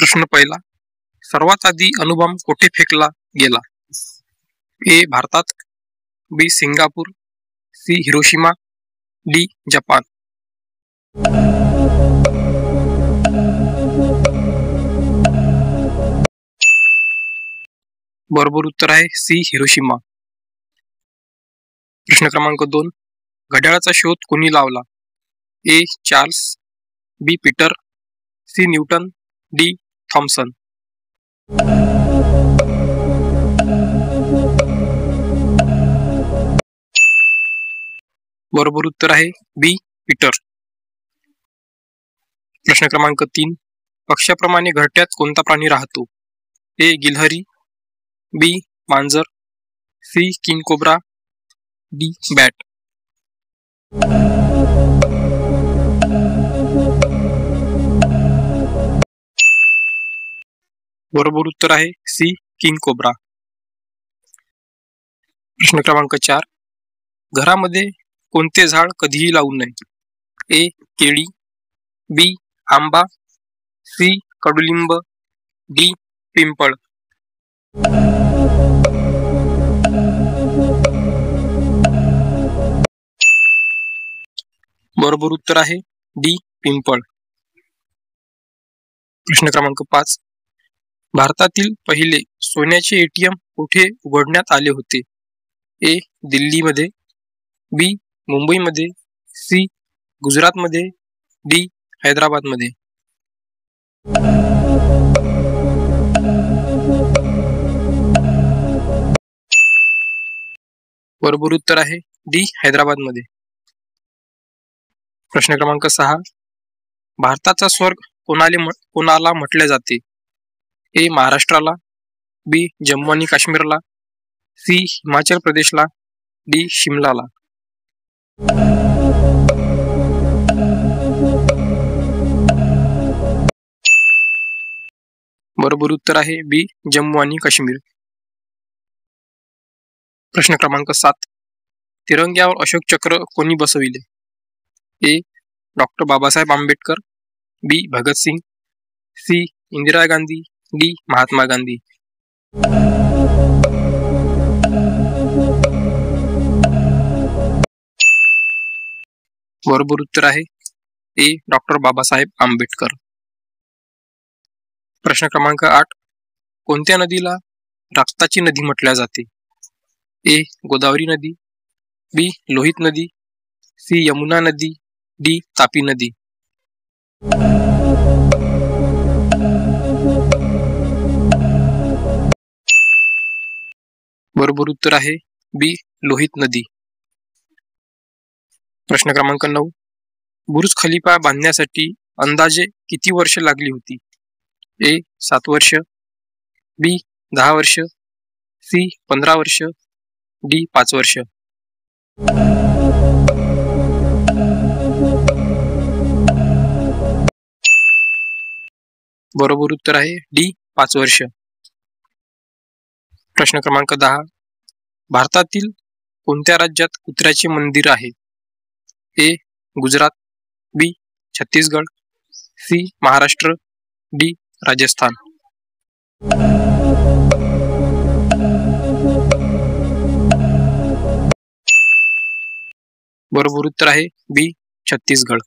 प्रश्न पहिला, सर्वात आधी अणुबॉम्ब कोठे फेकला गेला? ए. भारतात, B. Singapore, C. Hiroshima, D. Japan. बरोबर उत्तर आहे सी. हिरोशिमा. प्रश्न क्रमांक 2, घड्याळाचा शोध कोणी लावला? A. Charles, B. Peter, C. Newton, D. Thomson. बरोबर उत्तर आहे बी. पीटर. प्रश्न क्रमांक 3, पक्ष्याप्रमाणे घरट्यात कोणता प्राणी राहतो? ए. गिलहरी, बी. मांजर, C. King cobra, D. Bat. बरोबर उत्तर आहे सी. King cobra. प्रश्न क्रमांक 4, घरामध्ये कोणते झाड कधीही लावू नये? ए. केळी, बी. आंबा, सी. कडुलिंब, डी. पिंपळ. बरोबर उत्तर आहे डी. पिंपळ. प्रश्न क्रमांक 5, भारतातील पहिले सोन्याचे एटीएम कुठे उघडण्यात आले होते? ए. दिल्लीमध्ये, बी. मुंबईमध्ये, सी. गुजरातमध्ये, डी. हैदराबादमध्ये. बरोबर उत्तर आहे डी. हैदराबादमध्ये. प्रश्न क्रमांक 6, भारताचा स्वर्ग कोणाला म्हटले जाते? ए. महाराष्ट्राला, बी. जम्मू आणि काश्मीरला, सी. हिमाचल प्रदेशला, डी. शिमलाला. बरोबर उत्तर आहे बी. जम्मू आणि काश्मीर. प्रश्न क्रमांक 7, तिरंग्यावर अशोक चक्र कोणी बसविले? ए. डॉक्टर बाबासाहेब आंबेडकर, बी. भगतसिंग, सी. इंदिरा गांधी, डी. महात्मा गांधी. बरोबर उत्तर आहे ए. डॉक्टर बाबासाहेब आंबेडकर. प्रश्न क्रमांक 8, कोणत्या नदीला रक्ताची नदी म्हटल्या जाते? ए. गोदावरी नदी, बी. लोहित नदी, सी. यमुना नदी, डी. तापी नदी. बरोबर उत्तर आहे बी. लोहित नदी. प्रश्न क्रमांक 9, बुर्ज खलिफा बांधण्यासाठी अंदाजे किती वर्ष लागली होती? ए. 7 वर्ष, बी. 10 वर्ष, सी. 15 वर्ष, डी. 5 वर्ष. बरोबर उत्तर आहे डी. 5 वर्ष. प्रश्न क्रमांक 10, भारतातील कोणत्या राज्यात कुत्र्याचे मंदिर आहे? ए. गुजरात, बी. छत्तीसगड, सी. महाराष्ट्र, डी. राजस्थान. बरोबर उत्तर आहे बी. छत्तीसगड.